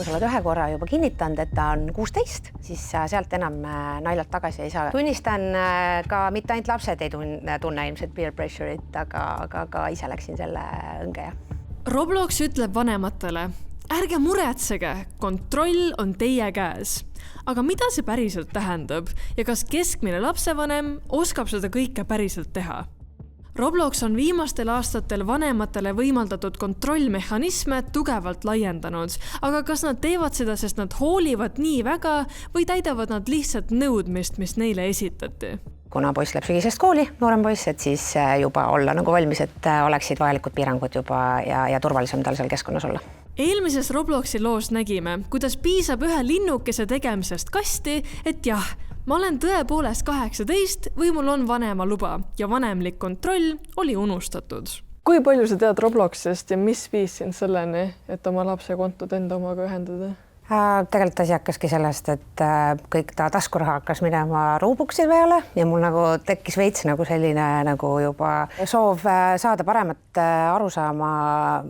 Kui sa oled ühe korra juba kinnitanud, et ta on 16, siis sealt enam naljalt tagasi ei saa. Tunnistan ka mitte ainult lapsed ei tunne ilmselt peer pressure'it, aga ka ise läksin selle õnge. Roblox ütleb vanematele, ärge muretsege, kontroll on teie käes. Aga mida see päriselt tähendab ja kas keskmine lapsevanem oskab seda kõike päriselt teha? Roblox on viimastel aastatel vanematele võimaldatud kontrollmehhanisme tugevalt laiendanud, aga kas nad teevad seda, sest nad hoolivad nii väga või täidavad nad lihtsalt nõudmist, mis neile esitati? Kuna poiss läheb sügisest kooli, noorem poiss, et siis juba olla nagu valmis, et oleksid vajalikud piirangud juba ja turvalisem tal seal keskkonnas olla. Eelmises Robloxi loos nägime, kuidas piisab ühe linnukese tegemisest kasti, et jah, ma olen tõepoolest 18 või mul on vanema luba ja vanemlik kontroll oli unustatud. Kui palju sa tead Robloxist ja mis viis sind selleni, et oma lapse kontod enda omaga ühendada? Tegelikult asi hakkaski sellest, et kõik ta taskuraha hakkas minema Robloxi peale ja mul nagu tekkis veits nagu selline nagu juba soov saada paremat arusaama,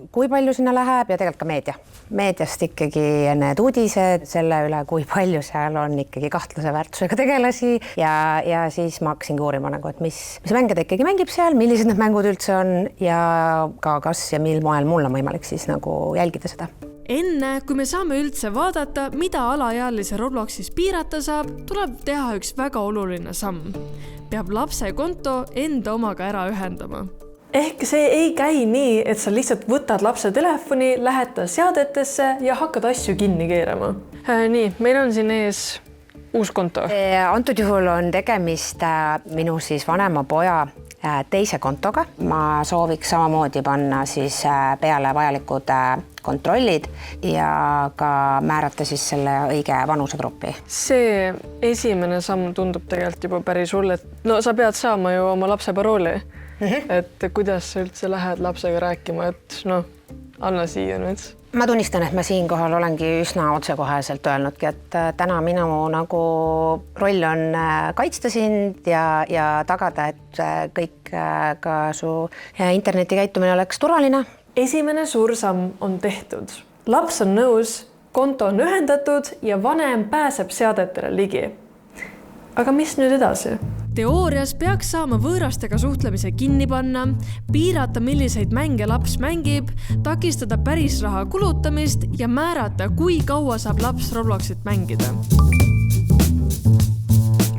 kui palju sinna läheb ja tegelikult ka meedia. Meediast ikkagi need uudised selle üle, kui palju seal on ikkagi kahtlase väärtusega tegelasi ja siis ma hakkasingi uurima nagu, et mis mänge ta ikkagi mängib seal, millised need mängud üldse on ja ka kas ja mil moel mul on võimalik siis nagu jälgida seda. Enne, kui me saame üldse vaadata, mida alaealise Robloxis piirata saab, tuleb teha üks väga oluline samm. Peab lapse konto enda omaga ära ühendama. Ehk see ei käi nii, et sa lihtsalt võtad lapse telefoni, lähed ta seadetesse ja hakkad asju kinni keerama. Nii, meil on siin ees uus konto. Antud juhul on tegemist minu siis vanema poja teise kontoga. Ma sooviks samamoodi panna siis peale vajalikud kontrollid ja ka määrata siis selle õige vanusegrupi. See esimene samm tundub tegelikult juba päris hull, et no sa pead saama ju oma lapse parooli. Et kuidas sa üldse lähed lapsega rääkima, et no, anna siia nüüd. Ma tunnistan, et ma siinkohal olengi üsna otsekoheselt öelnudki, et täna minu nagu roll on kaitsta sind ja tagada, et kõik ka su interneti käitumine oleks turvaline. Esimene suur samm on tehtud. Laps on nõus, konto on ühendatud ja vanem pääseb seadetele ligi. Aga mis nüüd edasi? Teoorias peaks saama võõrastega suhtlemise kinni panna, piirata, milliseid mänge laps mängib, takistada päris raha kulutamist ja määrata, kui kaua saab laps Robloxit mängida.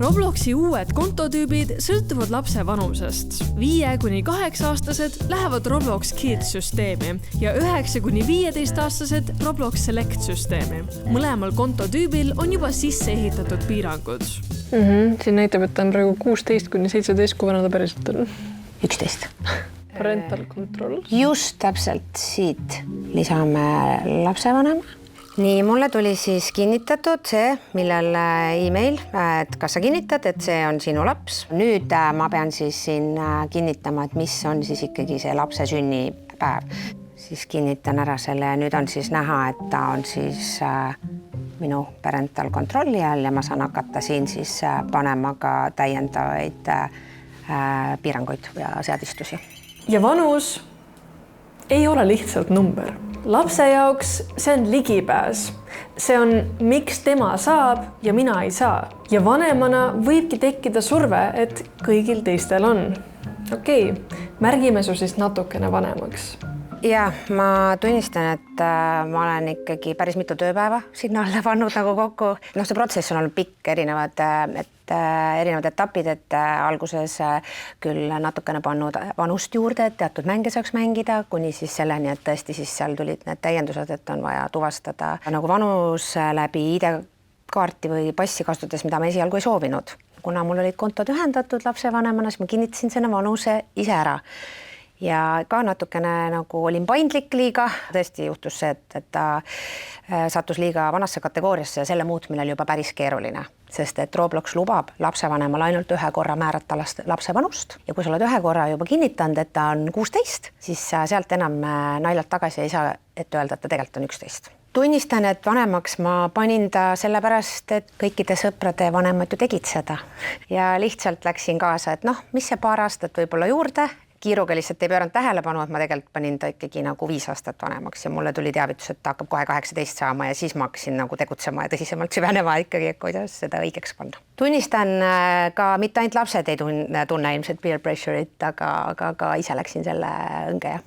Robloxi uued kontotüübid sõltuvad lapse vanusest. 5–8-aastased lähevad Roblox Kids süsteemi ja 9–15-aastased Roblox Select süsteemi. Mõlemal kontotüübil on juba sisse ehitatud piirangud. Siin näitab, et ta on praegu 16–17, kui vana ta päriselt on. 11. Parental control. Just täpselt siit lisame lapsevanema. Nii, mulle tuli siis kinnitatud see, millel email, et kas sa kinnitad, et see on sinu laps. Nüüd ma pean siis siin kinnitama, et mis on siis ikkagi see lapse sünnipäev. Siis kinnitan ära selle ja nüüd on siis näha, et ta on siis minu parental kontrolli all ja ma saan hakata siin siis panema ka täiendavaid piiranguid ja seadistusi. Ja vanus ei ole lihtsalt number. Lapse jaoks see on ligipääs. See on, miks tema saab ja mina ei saa. Ja vanemana võibki tekkida surve, et kõigil teistel on. Okei, märgime su siis natukene vanemaks. Ja ma tunnistan, et ma olen ikkagi päris mitu tööpäeva sinna alla pannud nagu kokku. No see protsess on olnud pikk, erinevad etapid, et alguses küll natukene pannud vanust juurde, et teatud mänge saaks mängida, kuni siis selleni, et tõesti siis seal tulid need täiendused, et on vaja tuvastada nagu vanus läbi ID-kaarti või passi kasutades, mida ma esialgu ei soovinud. Kuna mul olid kontod ühendatud lapsevanemana, siis ma kinnitasin selle vanuse ise ära. Ja ka natukene nagu olin paindlik liiga. Tõesti juhtus see, et ta sattus liiga vanasse kategooriasse ja selle muutmine oli juba päris keeruline. Sest et Roblox lubab lapsevanemal ainult ühe korra määrata lapse vanust. Ja kui sa oled ühe korra juba kinnitanud, et ta on 16, siis sealt enam naljalt tagasi ei saa, et öelda, et ta tegelikult on 11. Tunnistan, et vanemaks ma panin ta sellepärast, et kõikide sõprade vanemad ju tegid seda. Ja lihtsalt läksin kaasa, et noh, mis see paar aastat võib-olla juurde, kiiruga lihtsalt ei pööranud tähelepanu, et ma tegelikult panin ta ikkagi nagu 5 aastat vanemaks ja mulle tuli teavitus, et ta hakkab kohe 18 saama ja siis ma hakkasin nagu tegutsema ja tõsisemalt süvenema ikkagi, et kuidas seda õigeks panna. Tunnistan ka mitte ainult lapsed ei tunne ilmselt peer pressure'it, aga ka ise läksin selle õnge.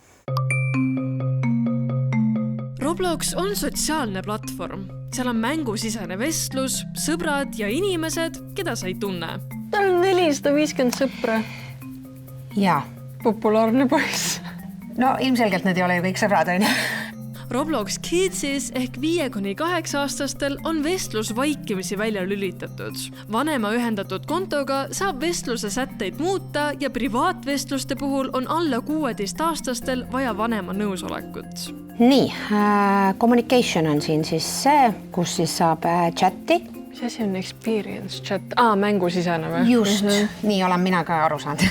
Roblox on sotsiaalne platvorm. Seal on mängusisene vestlus, sõbrad ja inimesed, keda sa ei tunne. Tal on 450 sõpra. Jaa. Populaarne poiss. No ilmselgelt need ei ole ju kõik sõbrad, on ju. Roblox Kidsis ehk 5–8-aastastel on vestlus vaikimisi välja lülitatud. Vanema ühendatud kontoga saab vestluse sätteid muuta ja privaatvestluste puhul on alla 16-aastastel vaja vanema nõusolekut. Nii, communication on siin siis see, kus siis saab chatti. Mis asi on experience chat? Mängusisene või? Just, nii olen mina ka aru saanud.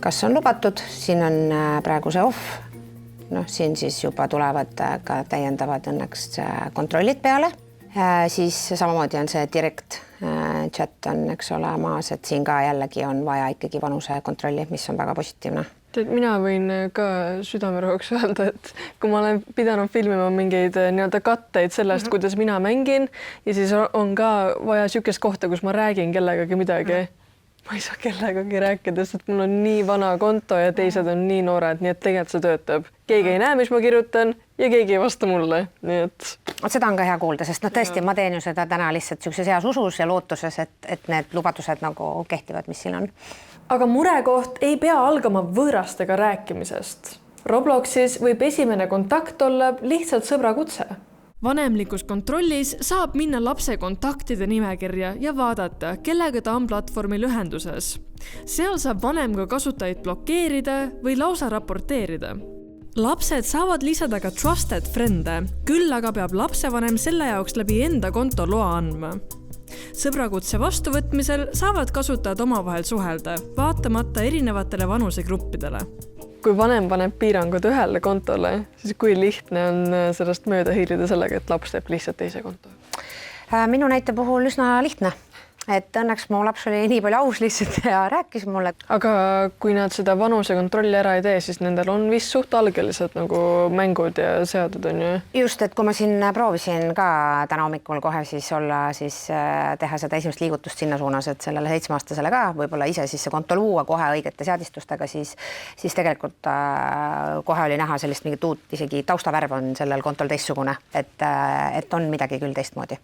Kas on lubatud? Siin on praegu see off. Siin siis juba tulevad ka täiendavad õnneks kontrollid peale. Siis samamoodi on see direct chat on, eks ole, maas, et siin ka jällegi on vaja ikkagi vanuse kontrolli, mis on väga positiivne. Mina võin ka südamerõhuks öelda, et kui ma olen pidanud filmima mingeid nii-öelda katteid sellest, kuidas mina mängin ja siis on ka vaja sükest kohta, kus ma räägin kellegagi midagi. Ma ei saa kellegagi rääkida, sest mul on nii vana konto ja teised on nii noored, nii et tegelikult see töötab. Keegi ei näe, mis ma kirjutan ja keegi ei vasta mulle. Nii et... Seda on ka hea kuulda, sest tõesti ma teen ju seda täna lihtsalt sellises heas usus ja lootuses, et need lubadused nagu kehtivad, mis siin on. Aga murekoht ei pea algama võõrastega rääkimisest. Robloxis võib esimene kontakt olla lihtsalt sõbrakutse. Vanemlikus kontrollis saab minna lapse kontaktide nimekirja ja vaadata, kellega ta on platvormil ühenduses. Seal saab vanem ka kasutajaid blokeerida või lausa raporteerida. Lapsed saavad lisada ka trusted friende, küll aga peab lapsevanem selle jaoks läbi enda konto loa andma. Sõbrakutse vastuvõtmisel saavad kasutajad omavahel suhelda, vaatamata erinevatele vanusegruppidele. Kui vanem paneb piirangud ühele kontole, siis kui lihtne on sellest mööda hiilida sellega, et laps teeb lihtsalt teise konto? Minu näite puhul üsna lihtne. Et õnneks mu laps oli nii palju aus lihtsalt ja rääkis mulle. Aga kui nad seda vanuse kontrolli ära ei tee, siis nendel on vist suht algelised nagu mängud ja seadud on ju? Just, et kui ma siin proovisin ka täna hommikul kohe siis teha seda esimest liigutust sinna suunas, et sellele 7-aastasele ka võib-olla ise siis see konto luua kohe õigete seadistustega, siis tegelikult kohe oli näha sellist mingit uut, isegi taustavärv on sellel kontol teistsugune, et on midagi küll teistmoodi.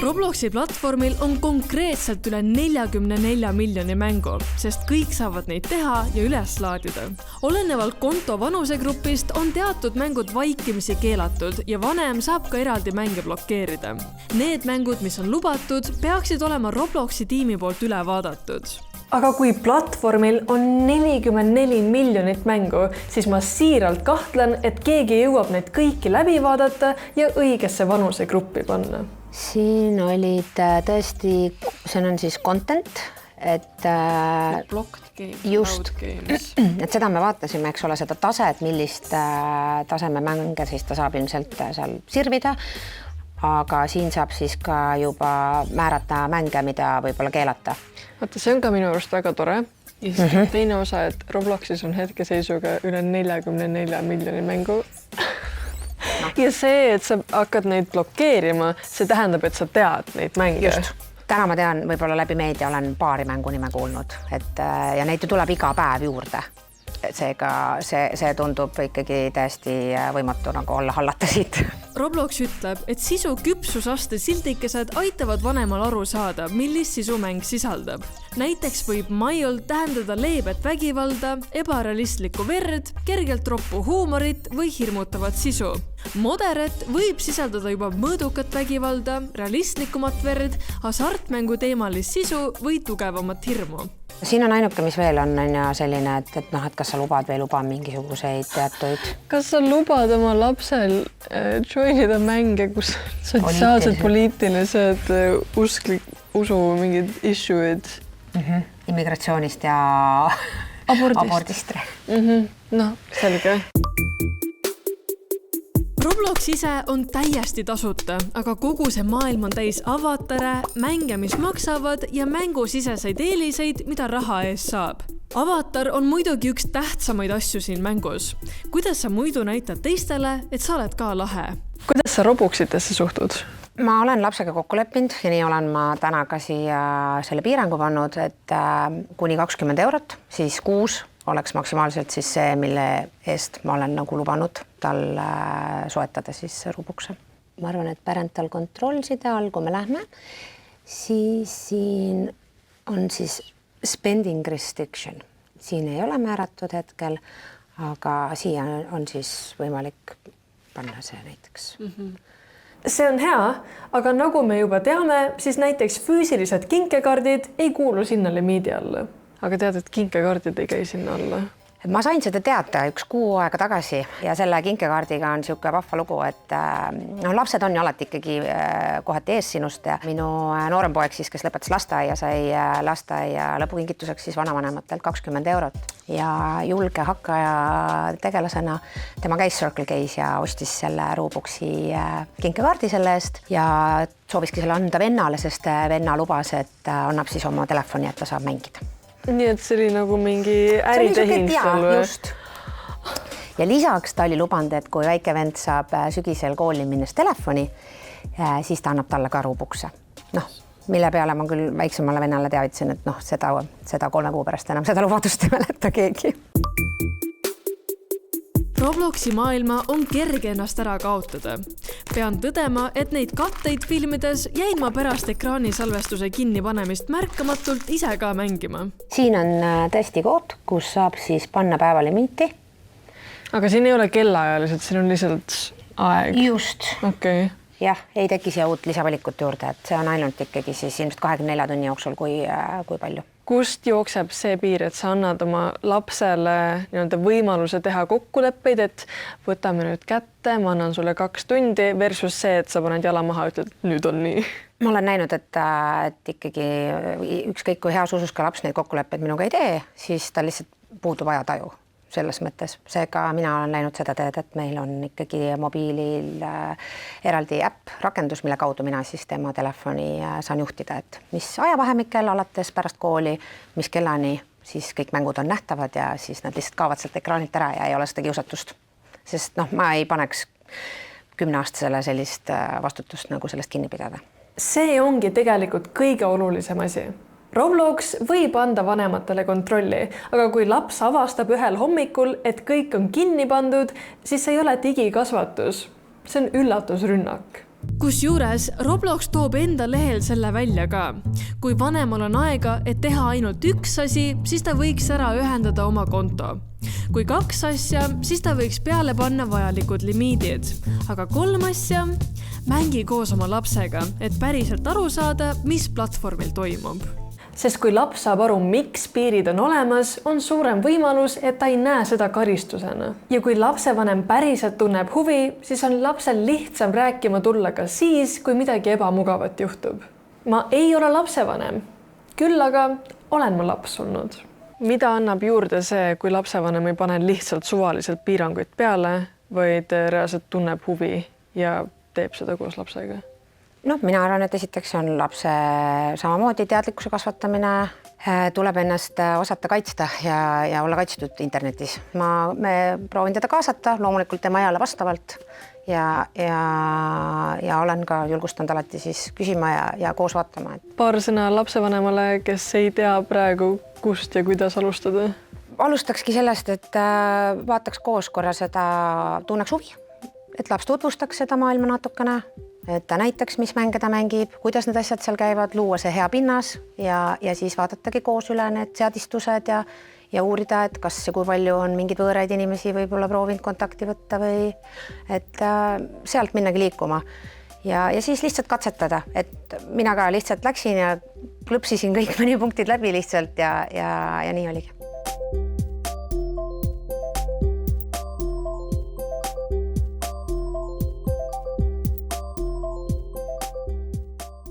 Robloxi platvormil on konkreetselt üle 44 miljoni mängu, sest kõik saavad neid teha ja üles laadida. Olenevalt konto vanusegrupist on teatud mängud vaikimisi keelatud ja vanem saab ka eraldi mänge blokeerida. Need mängud, mis on lubatud, peaksid olema Robloxi tiimi poolt üle vaadatud. Aga kui platvormil on 44 miljonit mängu, siis ma siiralt kahtlen, et keegi jõuab neid kõiki läbi vaadata ja õigesse vanusegruppi panna. Siin olid tõesti, see on siis content, et blocked games, just, et seda me vaatasime, eks ole, seda taset, millist taseme mänge siis ta saab ilmselt seal sirvida, aga siin saab siis ka juba määrata mänge, mida võib-olla keelata. Vaata, see on ka minu arust väga tore. Ja siis teine osa, et Robloxis on hetkeseisuga üle 44 miljoni mängu. Ja see, et sa hakkad neid blokeerima, see tähendab, et sa tead neid mänge. Just. Täna ma tean, võib-olla läbi meedia olen paari mängu nime kuulnud, ja neid tuleb iga päev juurde. Seega see tundub ikkagi täiesti võimatu nagu olla hallata siit. Roblox ütleb, et sisu küpsusaste sildikesed aitavad vanemal aru saada, millist sisu mäng sisaldab. Näiteks võib mild tähendada leebet vägivalda, ebarealistlikku verd, kergelt roppu huumorit või hirmutavat sisu. Moderate võib sisaldada juba mõõdukat vägivalda, realistlikumat verd, hasartmängu teemalist sisu või tugevamat hirmu. Siin on ainuke, mis veel on selline, et kas sa lubad või luba mingisuguseid teatuid. Kas sa lubad oma lapsel joinida mänge, kus sotsiaalsed, poliitilised, usu mingid issue'id? Immigratsioonist ja abordist. Noh, selge. Roblox ise on täiesti tasuta, aga kogu see maailm on täis avatare, mänge, mis maksavad ja mängusiseseid eeliseid, mida raha eest saab. Avatar on muidugi üks tähtsamaid asju siin mängus. Kuidas sa muidu näitad teistele, et sa oled ka lahe? Kuidas sa Robloxitesse suhtud? Ma olen lapsega kokku leppinud ja nii olen ma täna ka siia selle piirangu pannud, et kuni 20 €, siis kuus oleks maksimaalselt siis see, mille eest ma olen nagu lubanud tal soetada siis Robloxe. Ma arvan, et parental control side all, kui me lähme, siis siin on siis spending restriction. Siin ei ole määratud hetkel, aga siia on siis võimalik panna see näiteks. See on hea, aga nagu me juba teame, siis näiteks füüsilised kinkekaardid ei kuulu sinna limiidi alla. Aga tead, et kinkekaardid ei käi sinna alla? Ma sain seda teada üks kuu aega tagasi ja selle kinkekaardiga on niisugune vahva lugu, et lapsed on ju alati ikkagi kohati ees sinust ja minu noorem poeg siis, kes lõpetas lasteaia, sai lasteaia lõpukingituseks siis vanavanematelt 20 € ja julge hakkaja tegelasena tema käis Circle K's ja ostis selle Robloxi kinkekaardi selle eest ja sooviski selle anda vennale, sest venna lubas, et annab siis oma telefoni, et ta saab mängida. Nii et see oli nagu mingi äritehing sul või? Just. Ja lisaks ta oli lubanud, et kui väike vend saab sügisel kooli minnes telefoni, siis ta annab talle ka Robloxe. Noh, mille peale ma küll väiksemale vennale teavitasin, et noh, seda 3 kuu pärast enam seda lubadust ei mäleta keegi. Robloxi maailma on kerge ennast ära kaotada. Pean tõdema, et neid katteid filmides jäin ma pärast ekraanisalvestuse kinnipanemist märkamatult ise ka mängima. Siin on tõesti kood, kus saab siis panna päevalimiiti. Aga siin ei ole kellaajaliselt, siin on lihtsalt aeg. Just. Okay. Jah, ei teki siia uut lisavalikut juurde, et see on ainult ikkagi siis ilmselt 24 tunni jooksul, kui palju. Kust jookseb see piir, et sa annad oma lapsele võimaluse teha kokkuleppeid, et võtame nüüd kätte, ma annan sulle 2 tundi versus see, et sa paned jala maha ja ütled, et nüüd on nii? Ma olen näinud, et ikkagi ükskõik kui heas usus ka laps neid kokkuleppeid minuga ei tee, siis ta lihtsalt puudub ajataju selles mõttes. Seega mina olen näinud seda teed, et meil on ikkagi mobiilil eraldi äpp, rakendus, mille kaudu mina siis tema telefoni saan juhtida, et mis ajavahemikkel alates pärast kooli, mis kellani, siis kõik mängud on nähtavad ja siis nad lihtsalt kaovad sealt ekraanilt ära ja ei ole seda kiusatust. Sest noh, ma ei paneks 10-aastasele sellist vastutust nagu sellest kinni pidada. See ongi tegelikult kõige olulisem asi. Roblox võib anda vanematele kontrolli, aga kui laps avastab ühel hommikul, et kõik on kinni pandud, siis see ei ole digikasvatus. See on üllatusrünnak. Kusjuures Roblox toob enda lehel selle välja ka. Kui vanemal on aega, et teha ainult üks asi, siis ta võiks ära ühendada oma konto. Kui 2 asja, siis ta võiks peale panna vajalikud limiidid. Aga 3 asja, mängi koos oma lapsega, et päriselt aru saada, mis platvormil toimub. Sest kui laps saab aru, miks piirid on olemas, on suurem võimalus, et ta ei näe seda karistusena. Ja kui lapsevanem päriselt tunneb huvi, siis on lapsel lihtsam rääkima tulla ka siis, kui midagi ebamugavat juhtub. Ma ei ole lapsevanem, küll aga olen ma laps olnud. Mida annab juurde see, kui lapsevanem ei pane lihtsalt suvaliselt piiranguid peale, vaid reaalselt tunneb huvi ja teeb seda koos lapsega? No, mina arvan, et esiteks on lapse samamoodi teadlikkuse kasvatamine, tuleb ennast osata kaitsta ja olla kaitstud internetis. Me proovin teda kaasata, loomulikult tema eale vastavalt ja olen ka julgustanud alati siis küsima ja koos vaatama. Paar sõna lapsevanemale, kes ei tea praegu, kust ja kuidas alustada? Alustakski sellest, et vaataks koos korra seda, tunneks huvi, et laps tutvustaks seda maailma natukene, et ta näitaks, mis mänge ta mängib, kuidas need asjad seal käivad, luua see hea pinnas ja siis vaadatagi koos üle need seadistused ja uurida, et kas ja kui palju on mingid võõraid inimesi võib-olla proovinud kontakti võtta või et sealt minnagi liikuma. Ja siis lihtsalt katsetada, et mina ka lihtsalt läksin ja klõpsisin kõik mõnipunktid läbi lihtsalt ja nii oligi.